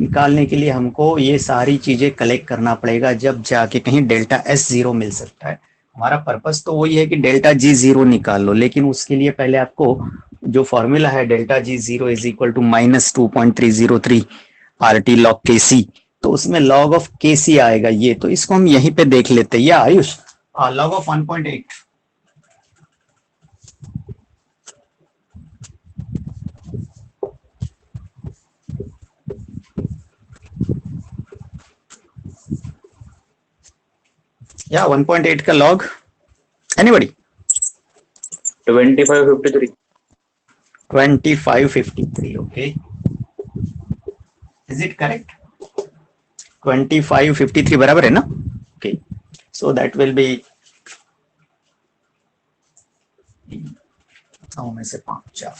निकालने के लिए हमको ये सारी चीजें कलेक्ट करना पड़ेगा, जब जाके कहीं डेल्टा एस जीरो मिल सकता है। हमारा पर्पस तो वही है कि डेल्टा जी जीरो निकाल लो, लेकिन उसके लिए पहले आपको जो फॉर्मूला है delta G zero is equal to -2.303 R T log K C, तो उसमें लॉग ऑफ के सी आएगा ये, तो इसको हम यहीं पे देख लेते हैं। या आयुष, लॉग ऑफ 1.8, या 1.8 का log, anybody? 2553. 2553, okay, is it correct? 2553 बराबर है ना? Okay, so that will be 9 में से 5 4,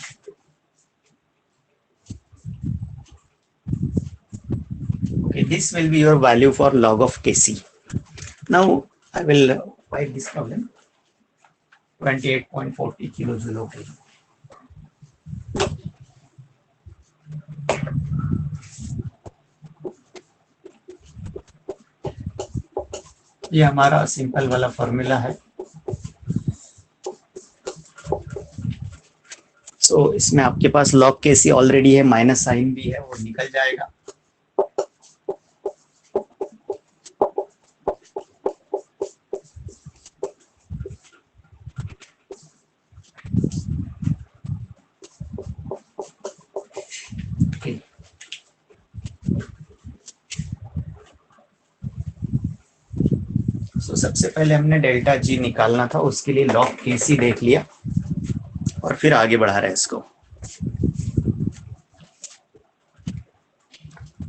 okay, this will be your value for log of kc. Now I will write this problem, 28.40 kilojoule, okay. ये हमारा simple वाला फॉर्मूला है। सो इसमें आपके पास log kc ऑलरेडी है, माइनस साइन भी है, वो निकल जाएगा। तो सबसे पहले हमने डेल्टा जी निकालना था, उसके लिए log kc देख लिया और फिर आगे बढ़ा रहे हैं इसको।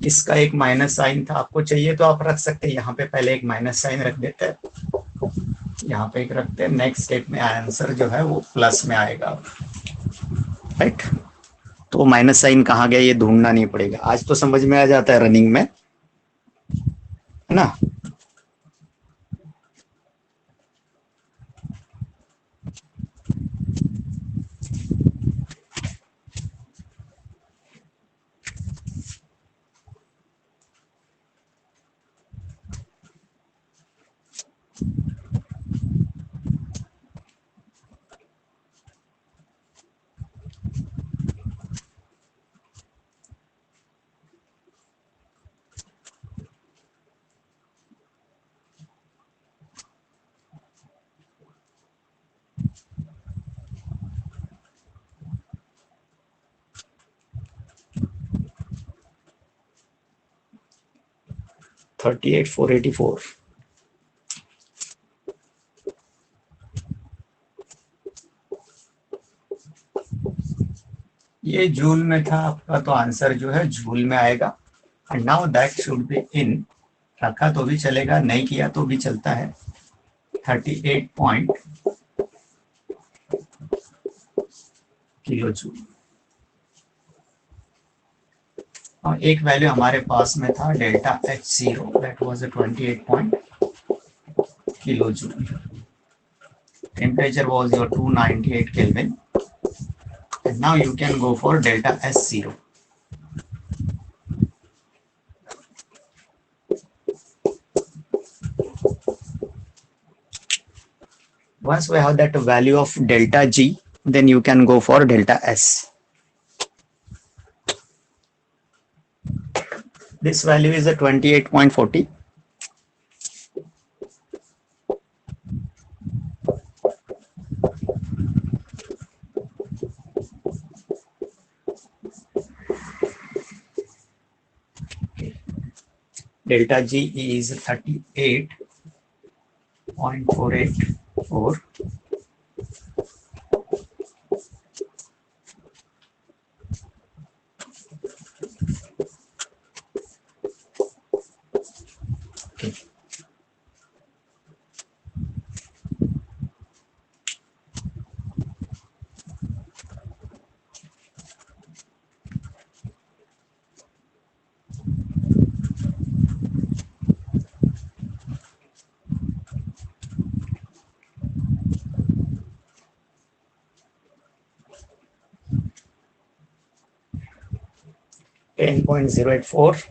इसका एक माइनस साइन था, आपको चाहिए तो आप रख सकते हैं, यहाँ पे पहले एक माइनस साइन रख देते हैं, यहाँ पे एक रखते हैं, नेक्स्ट स्टेप में आंसर जो है वो प्लस में आएगा, राइट? तो माइनस साइन कहाँ गया ये ढूंढना नहीं पड़ेगा, आज तो समझ में आ जाता है रनिंग में, है ना? $38,484, ये जूल में था आपका, तो आंसर जो है जूल में आएगा। And now that should be in, रखा तो भी चलेगा, नहीं किया तो भी चलता है, 38 पॉइंट किलो जूल। और एक वैल्यू हमारे पास में था delta H zero, that was 28 point kilo joule. Temperature was your 298 kelvin, and now you can go for delta S0. Once we have that value of delta G, then you can go for delta S. This value is a 28.40. Delta G is 38.484. Okay. $10.084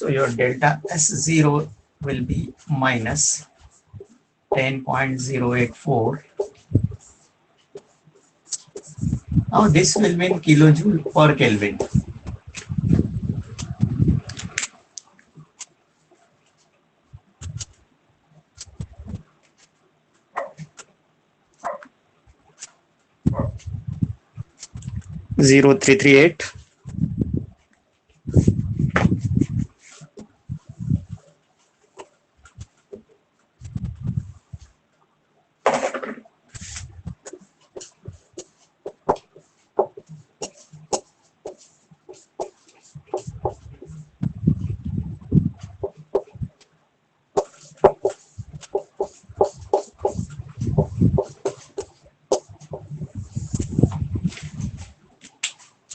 So your delta S0 will be minus 10.084. Now this will be in kilojoule per Kelvin. Zero 338.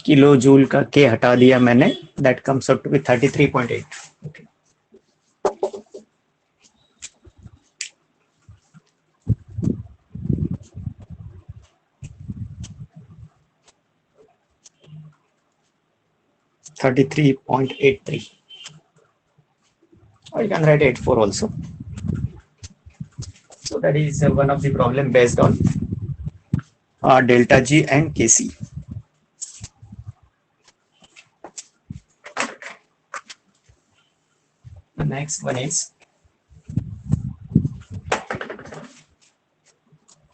Kilo joule का के हटा दिया मैंने, that comes up to be 33.8. Okay. $33.83, or you can write 84 also. So that is one of the problem based on delta G and Kc. The next one is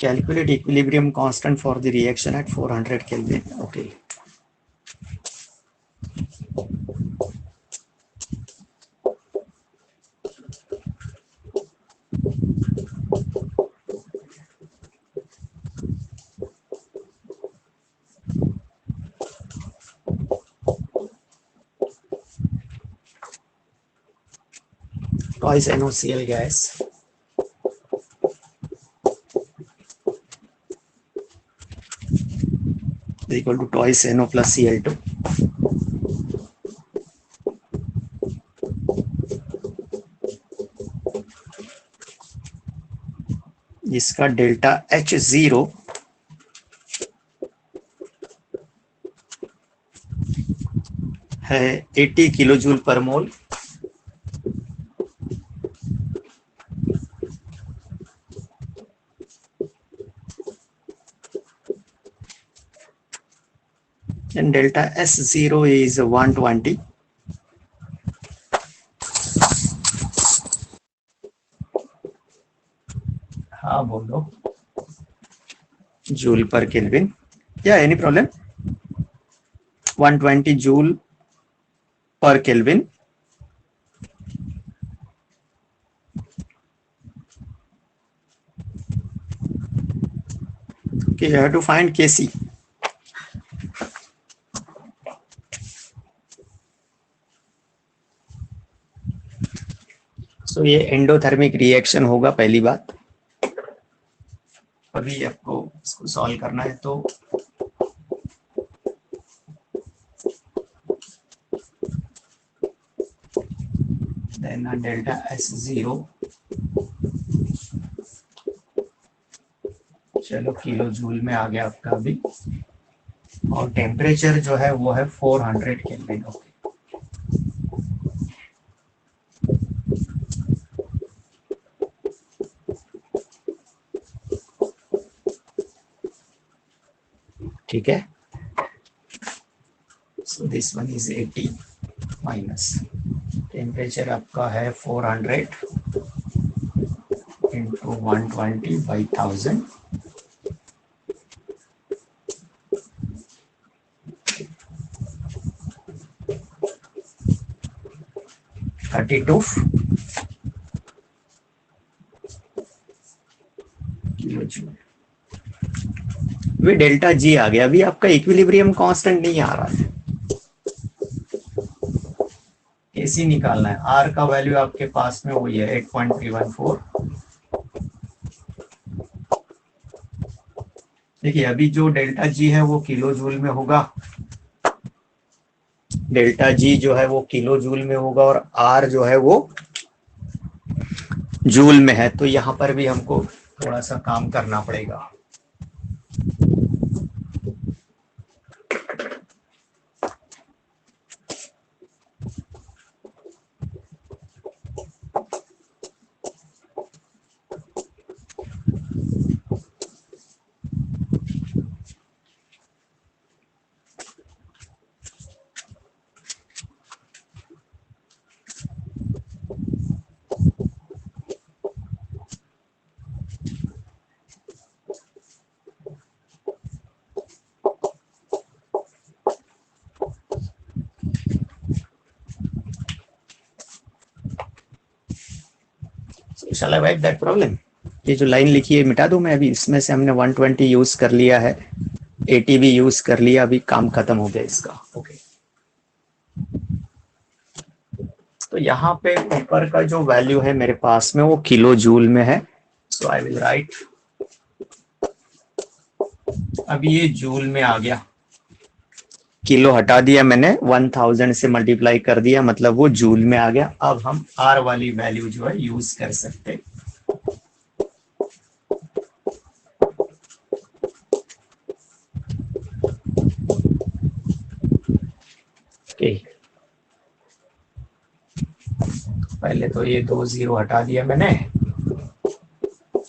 calculate equilibrium constant for the reaction at 400 Kelvin. Okay. Twice NaCl gas is equal to twice NO plus Cl2. जिसका delta H0 है 80 kilo joule पर मोल. And delta S0 is 120. हाँ बोलो. Joule per kelvin. Yeah, any problem? 120 joule per Kelvin. Okay, you have to find Kc. So ये endothermic reaction होगा पहली बात. अभी आपको इसको सॉल्व करना है तो देन डेल्टा S0, चलो किलो जूल में आ गया आपका अभी, और टेम्परेचर जो है वो है 400 केल्विन. ओके. ठीक है. So this one is 80 minus temperature आपका है 400 इंटू 120 बाई 1000. $32 kilo joule. वे डेल्टा जी आ गया. अभी आपका इक्विलिब्रियम कांस्टेंट नहीं आ रहा है. एसी निकालना है. आर का वैल्यू आपके पास में वही है 8.314. देखिए अभी जो डेल्टा जी है वो किलो जूल में होगा. डेल्टा जी जो है वो किलो जूल में होगा और आर जो है वो जूल में है. तो यहां पर भी हमको थोड़ा सा काम करना पड़ेगा. शैल आई वाइप दैट प्रॉब्लम? ये जो लाइन लिखी है मिटा दूं मैं अभी? इसमें से हमने 120 यूज कर लिया है, 80 भी यूज कर लिया, अभी काम खत्म हो गया इसका। ओके, तो यहाँ पे ऊपर का जो वैल्यू है मेरे पास में वो किलो जूल में है, सो आई विल राइट, अभी ये जूल में आ गया, किलो हटा दिया मैंने, 1000 से मल्टीप्लाई कर दिया, मतलब वो जूल में आ गया। अब हम आर वाली वैल्यू जो है यूज कर सकते। ओके, पहले तो ये 2 जीरो हटा दिया मैंने,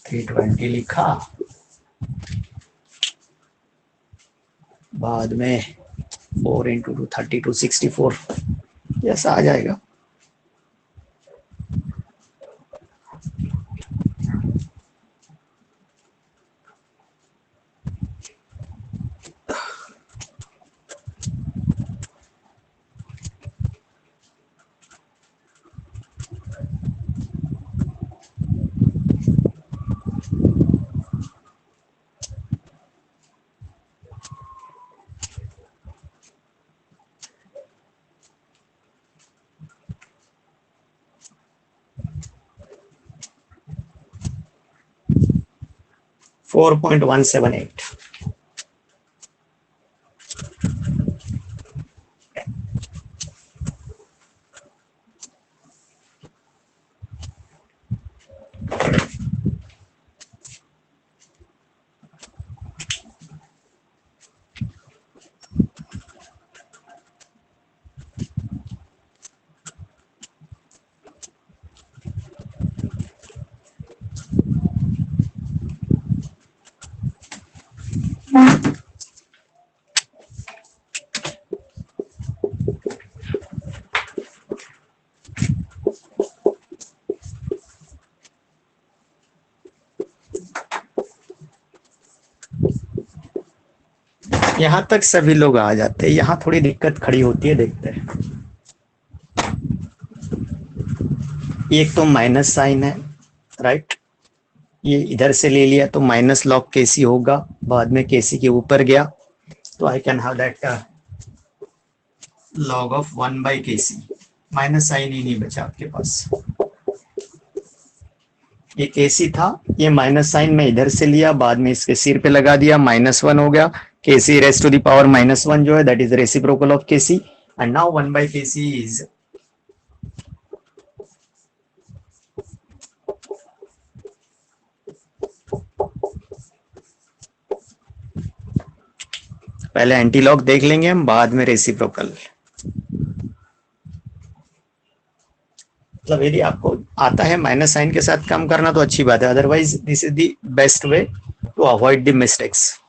320 लिखा, बाद में 4 इंटू 2 32 64 ऐसा आ जाएगा। फोर 4.178। यहां तक सभी लोग आ जाते हैं, यहां थोड़ी दिक्कत खड़ी होती है, देखते हैं। एक तो माइनस साइन है, राइट, ये इधर से ले लिया तो माइनस लॉग केसी होगा, बाद में केसी के ऊपर गया तो I can have that log of 1/केसी, माइनस साइन ही नहीं बचा आपके पास। ये केसी था, ये माइनस साइन में इधर से लिया, बाद में इसके सिर पे लगा दिया, -1 हो गया, KC raise to the power -1 जो है that is reciprocal of KC, and now 1/केसी इज पहले एंटीलॉग देख लेंगे हम, बाद में रेसिप्रोकल। मतलब यदि आपको आता है माइनस साइन के साथ काम करना तो अच्छी बात है, otherwise this is the best way to avoid the mistakes.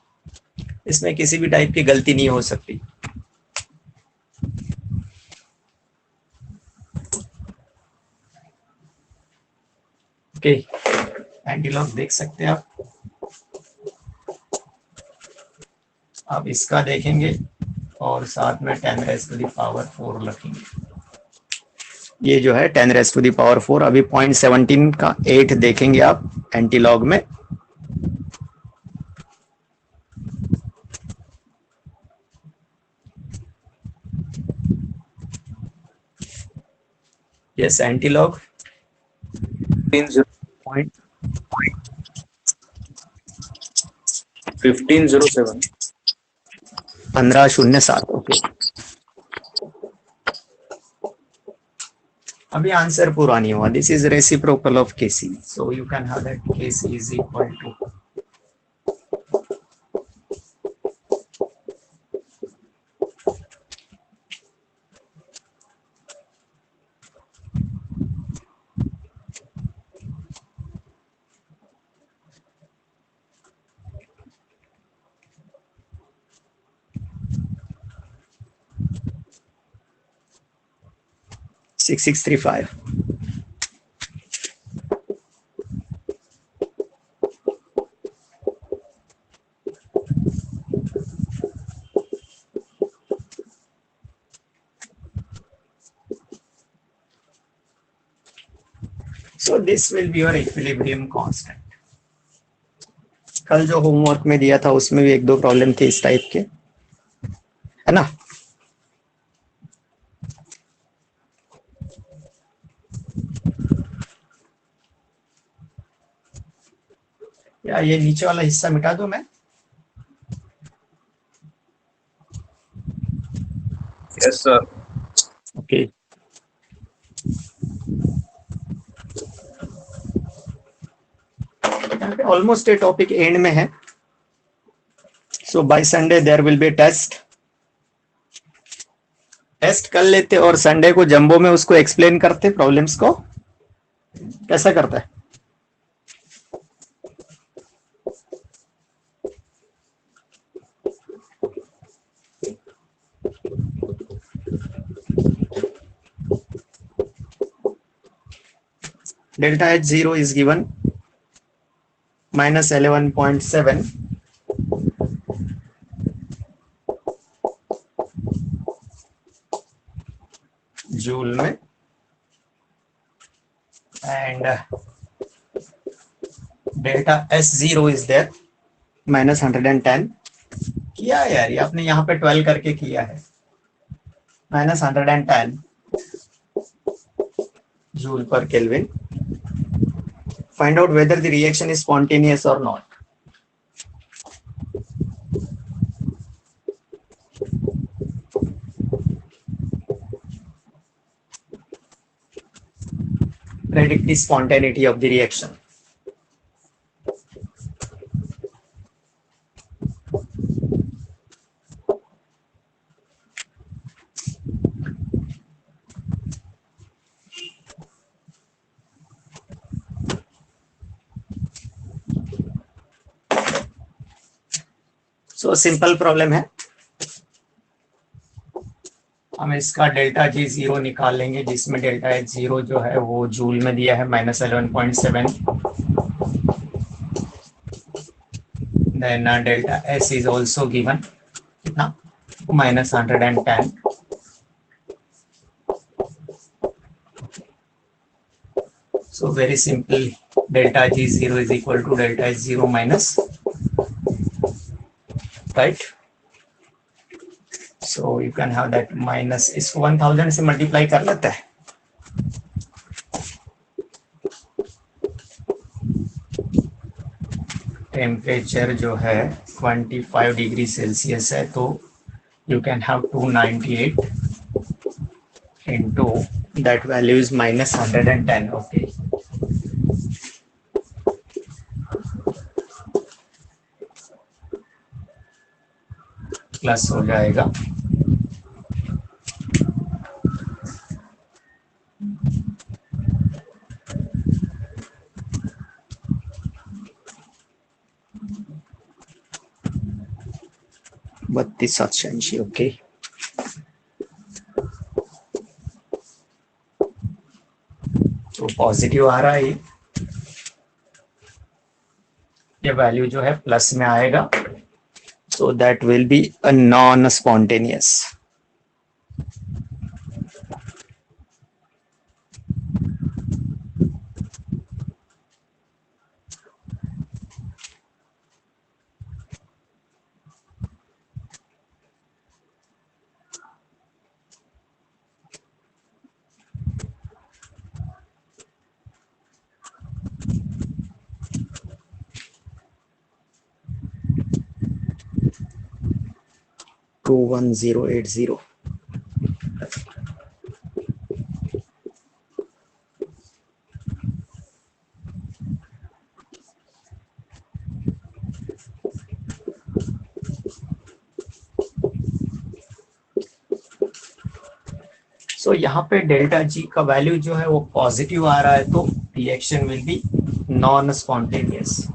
इसमें किसी भी टाइप की गलती नहीं हो सकती। ओके, एंटीलॉग देख सकते हैं आप। आप इसका देखेंगे और साथ में 10 रेज़ टू द पावर 4 रखेंगे। ये जो है 10 रेज़ टू द पावर 4, अभी 0.17 का 8 देखेंगे आप एंटीलॉग में। Yes, antilog 1507 1507। ओके, अभी आंसर पूरा नहीं हुआ। This is reciprocal of KC, so you can have that KC is equal to 6635। So this will be your equilibrium constant. कल जो होमवर्क में दिया था उसमें भी एक दो प्रॉब्लम थे इस टाइप के, है ना? या ये नीचे वाला हिस्सा मिटा दूं मैं? Yes sir. ओके, ऑलमोस्ट ये टॉपिक एंड में है. So by Sunday there will be test कर लेते और संडे को जंबो में उसको एक्सप्लेन करते प्रॉब्लम्स को. कैसा करता है? delta H0 is given minus 11.7 joule में and delta S0 is there minus 110. किया है यार, ये आपने यहाँ पे 12 करके किया है. minus 110 joule per Kelvin. Find out whether the reaction is spontaneous or not. Predict the spontaneity of the reaction. So simple problem है. हम इसका डेल्टा जी जीरो निकाल लेंगे जिसमें डेल्टा एच जीरो जो है वो जूल में दिया है minus 11.7. Then delta S is also given कितना minus 110. So very simple, delta G0 is equal to delta H0 minus, right? So you can have that minus, इसको 1000 से मल्टीप्लाई कर लेते हैं. टेम्परेचर जो है 25 डिग्री सेल्सियस है तो you can have 298 into that value is minus 110. Okay. Plus हो जाएगा बत्तीस 780. ओके, तो पॉजिटिव आ रहा है. ये वैल्यू जो है प्लस में आएगा. So that will be a non-spontaneous. To 1080. So यहाँ पे डेल्टा जी का वैल्यू जो है वो पॉजिटिव आ रहा है तो reaction will be non spontaneous.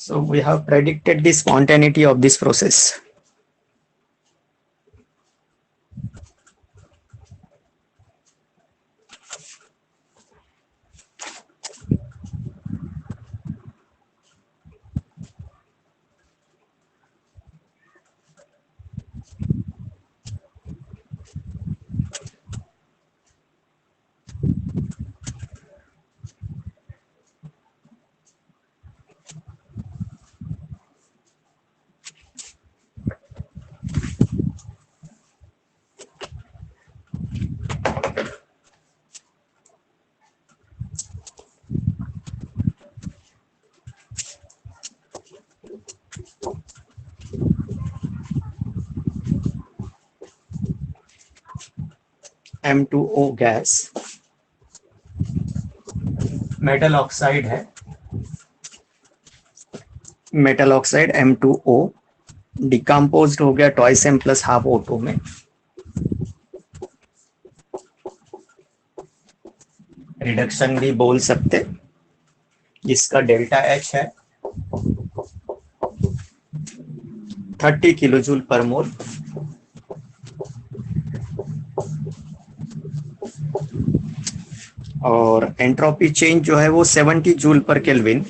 So we have predicted the spontaneity of this process. M2O gas metal oxide है, मेटल ऑक्साइड M2O डिकम्पोज्ड हो गया twice M plus half O2 में। रिडक्शन भी बोल सकते, जिसका डेल्टा H है 30 किलोजूल पर मोल। और एंट्रोपी चेंज जो है वो 70 joule per kelvin.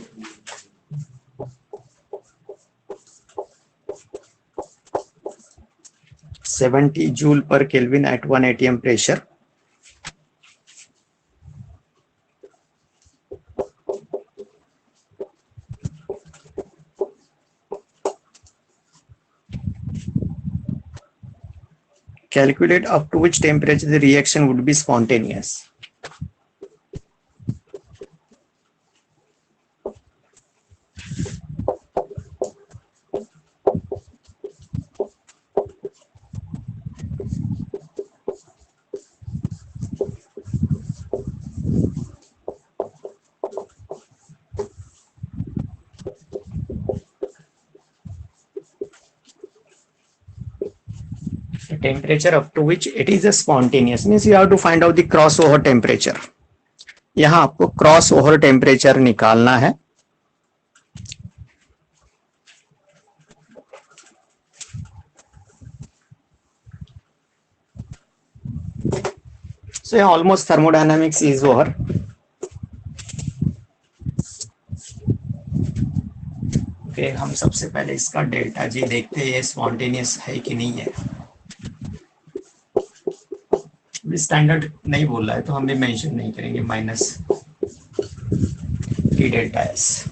Joule per kelvin at 1 atm pressure. Calculate up to which temperature the reaction would be spontaneous. Temperature up to which it is a spontaneous means you have to find out the crossover temperature. यहाँ आपको crossover temperature निकालना है। So yeah, almost thermodynamics is over. Okay, हम सबसे पहले इसका delta G देखते हैं ये स्पॉन्टेनियस है कि नहीं है। स्टैंडर्ड नहीं बोल रहा है तो हम भी मेंशन नहीं करेंगे minus T delta S.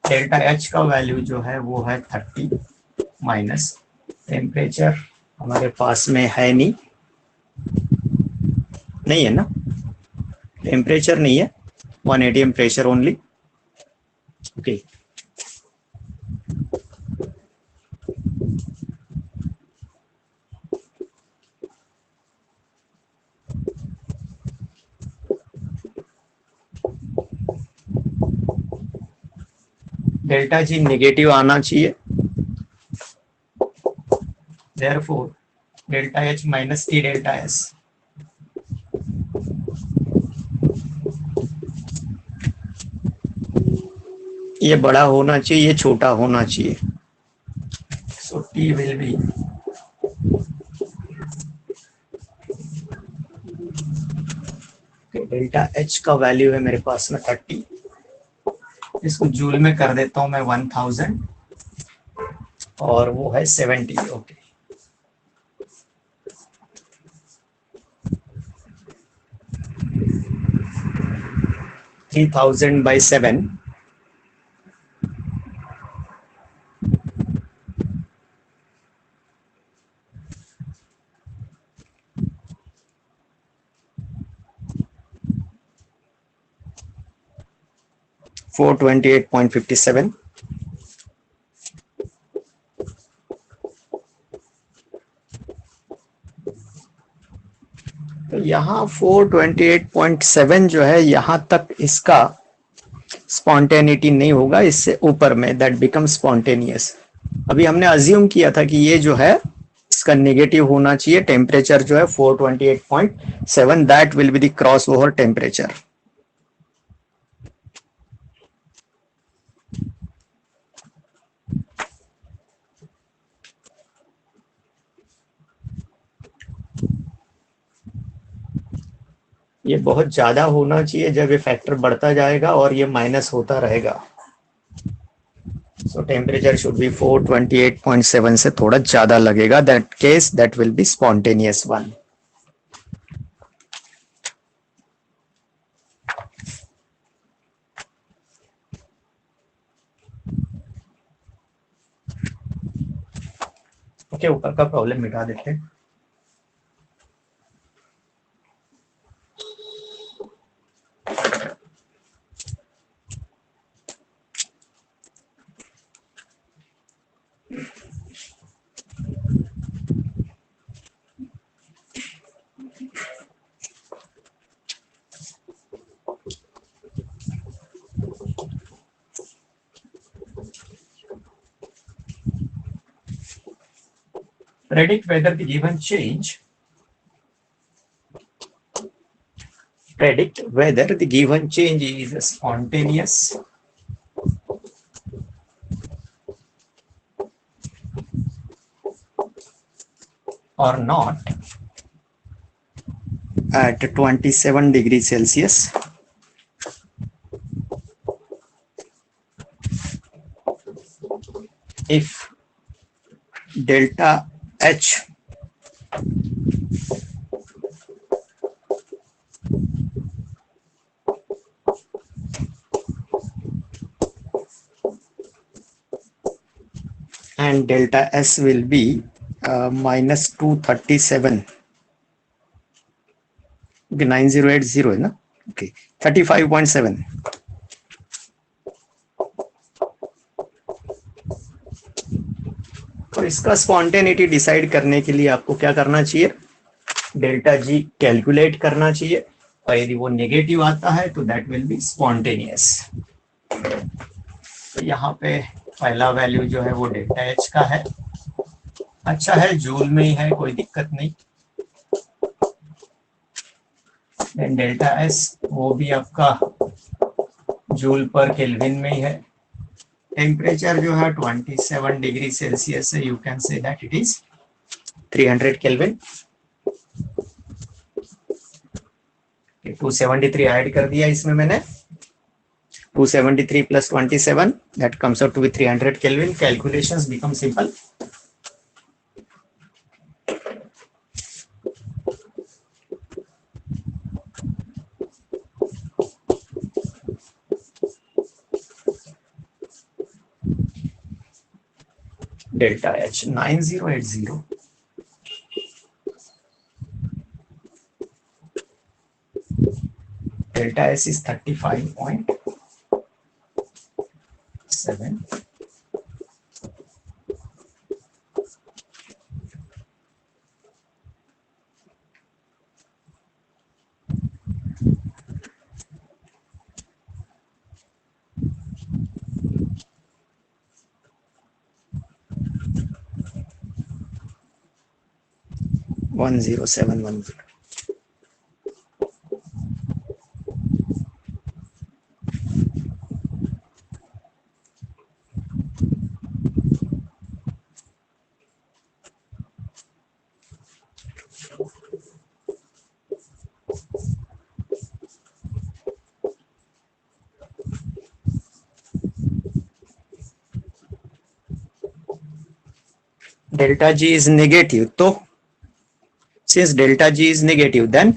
Delta H का वैल्यू जो है वो है 30 माइनस टेम्परेचर हमारे पास में है नहीं है ना, टेम्परेचर नहीं है, 1 atm pressure only. Okay delta G negative आना चाहिए, therefore delta H minus T delta S. ये बड़ा होना चाहिए, ये छोटा होना चाहिए। So T will be delta H का वैल्यू है मेरे पास में 30, इसको जूल में कर देता हूं मैं 1000 और वो है 70। Okay 3000 by 7 428.57। तो यहाँ 428.7 जो है यहाँ तक इसका स्पॉन्टेनिटी नहीं होगा, इससे ऊपर में दैट बिकम स्पॉन्टेनियस। अभी हमने अज्यूम किया था कि ये जो है इसका नेगेटिव होना चाहिए, टेम्परेचर जो है 428.7 that will be the cross over temperature. ये बहुत ज्यादा होना चाहिए जब ये फैक्टर बढ़ता जाएगा और ये माइनस होता रहेगा। सो टेम्परेचर शुड बी 428.7 से थोड़ा ज्यादा लगेगा, that case that will be spontaneous one. Okay, ऊपर का प्रॉब्लम मिटा देते हैं। Predict whether the given change is spontaneous or not at 27 degrees Celsius if delta H and delta S will be minus 237. Okay, 9080 है ना? Okay, 35.7. तो इसका spontaneity decide करने के लिए आपको क्या करना चाहिए? डेल्टा जी कैलकुलेट करना चाहिए, और यदि वो नेगेटिव आता है तो दैट विल बी स्पॉन्टेनियस। तो यहाँ पे पहला वैल्यू जो है वो डेल्टा एच का है, अच्छा है, जूल में ही है, कोई दिक्कत नहीं। देन डेल्टा एस वो भी आपका जूल पर केल्विन में ही है। टेम्परेचर जो है 27 डिग्री सेल्सियस है, you can say that it is 300 kelvin. 273 add कर दिया इसमें मैंने, 273 plus 27 that comes out to be 300 Kelvin. Calculations become simple. Delta H 9080. Delta S is 35.7. One zero seven one zero. Delta G is negative, so since delta G is negative, then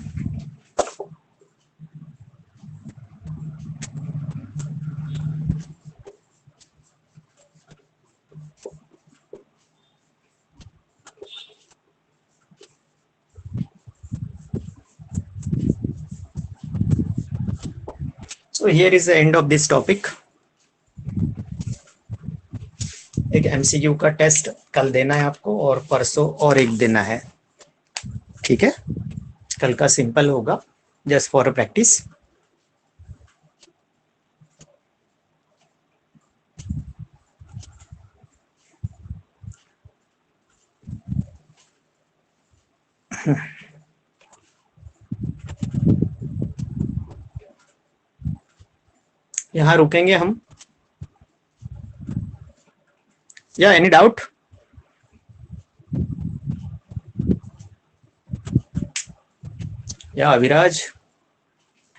so here is the end of this topic. एक MCQ का test कल देना है आपको, और परसों और एक देना है, ठीक है? कल का सिंपल होगा, जस्ट फॉर प्रैक्टिस। यहाँ रुकेंगे हम, या एनी डाउट? या अविराज,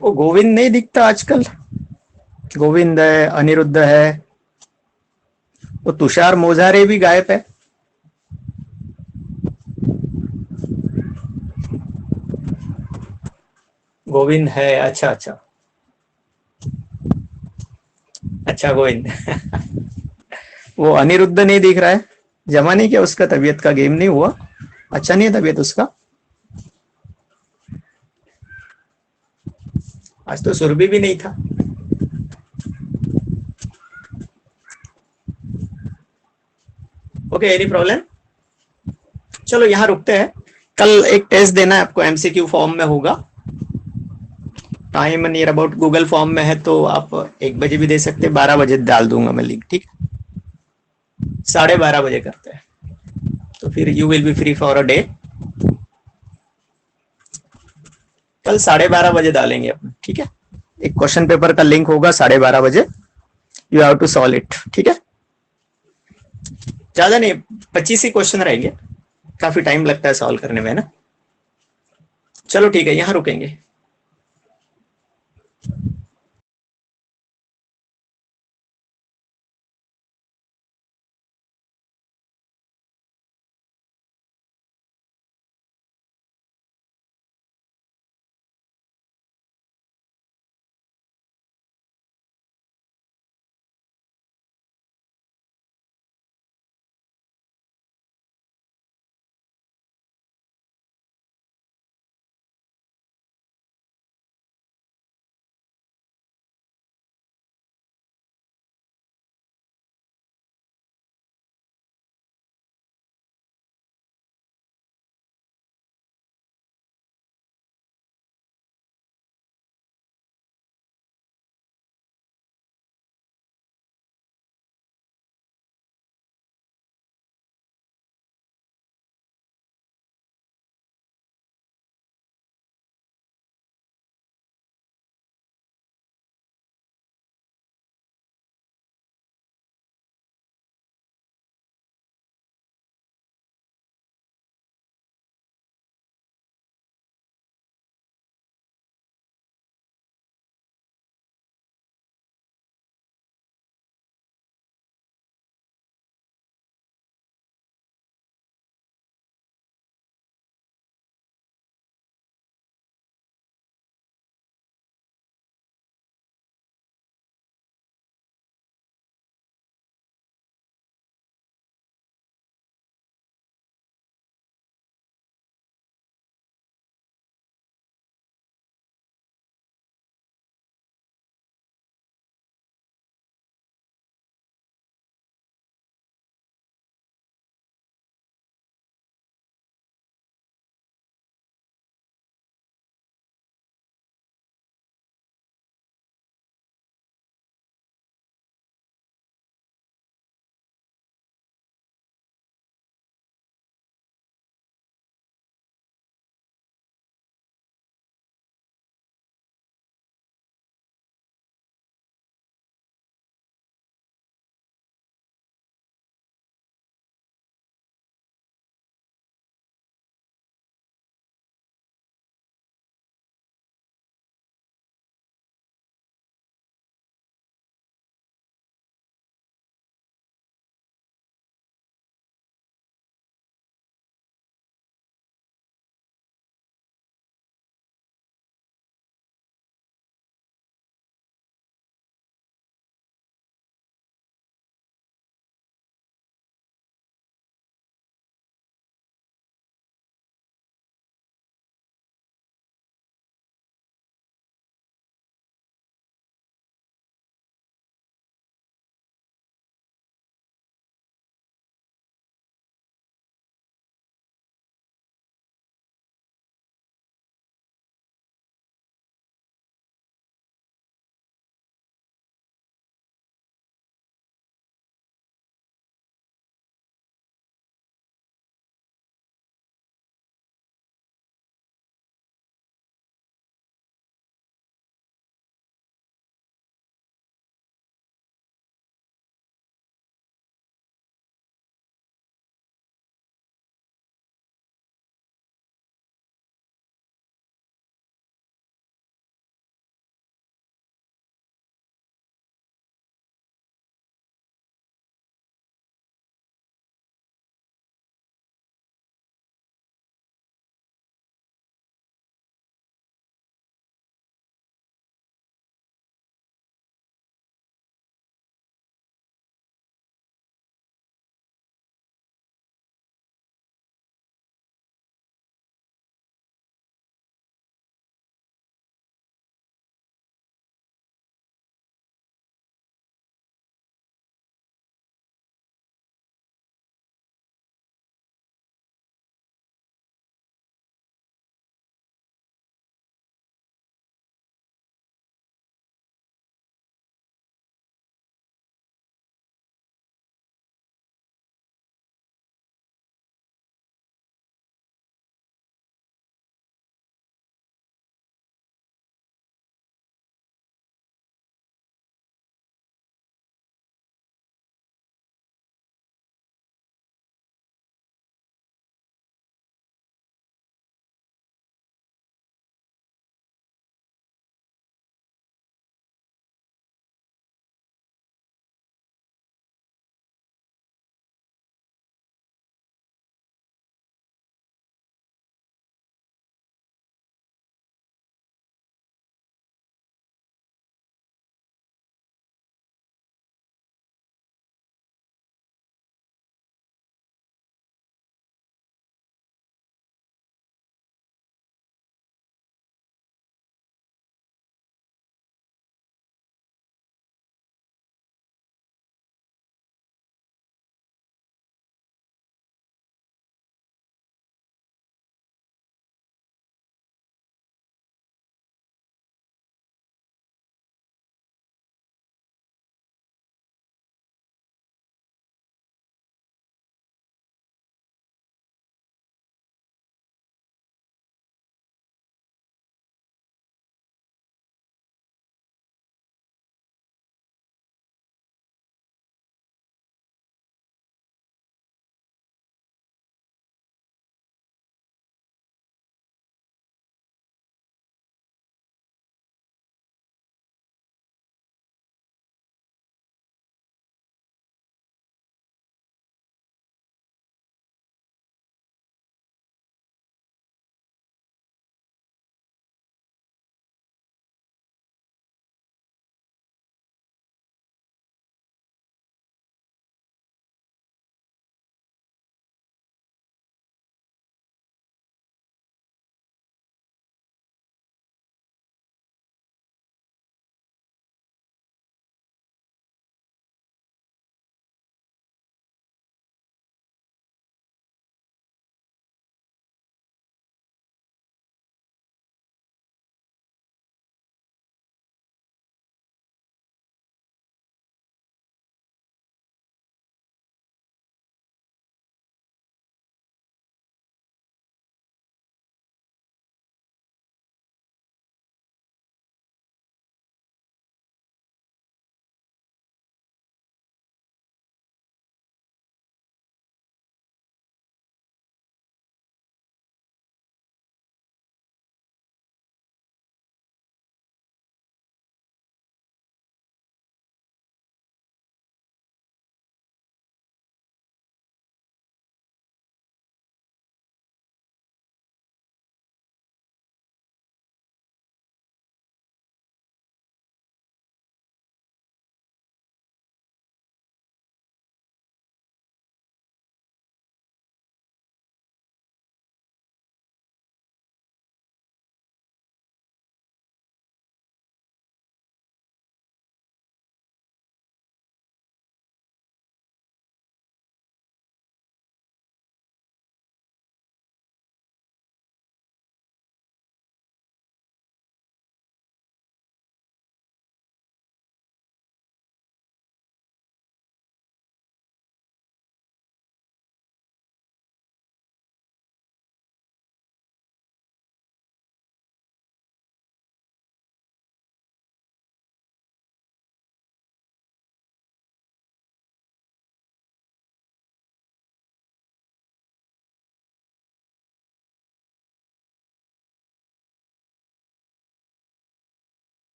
वो गोविंद नहीं दिखता आजकल। गोविंद है, अनिरुद्ध है, वो तुषार मोजारे भी गायब है। गोविंद है, अच्छा अच्छा अच्छा गोविंद। वो अनिरुद्ध नहीं दिख रहा है। जमा नहीं किया उसका, तबीयत का गेम नहीं हुआ, अच्छा नहीं है तबीयत उसका। आज तो सुरभि भी नहीं था। Okay, any problem. चलो यहाँ रुकते हैं, कल एक टेस्ट देना है आपको, एमसीक्यू फॉर्म में होगा, time near about Google form में है, तो आप 1 बजे भी दे सकते, 12 बजे डाल दूंगा मैं लिंक, ठीक है? 12:30 बजे करते हैं, तो फिर you will be free for a day. कल 12:30 बजे डालेंगे अपन, ठीक है? एक क्वेश्चन पेपर का लिंक होगा 12:30 बजे, you have to solve it, ठीक है? ज्यादा नहीं, 25 ही क्वेश्चन रहेंगे, काफी टाइम लगता है सॉल्व करने में ना। चलो ठीक है, यहां रुकेंगे।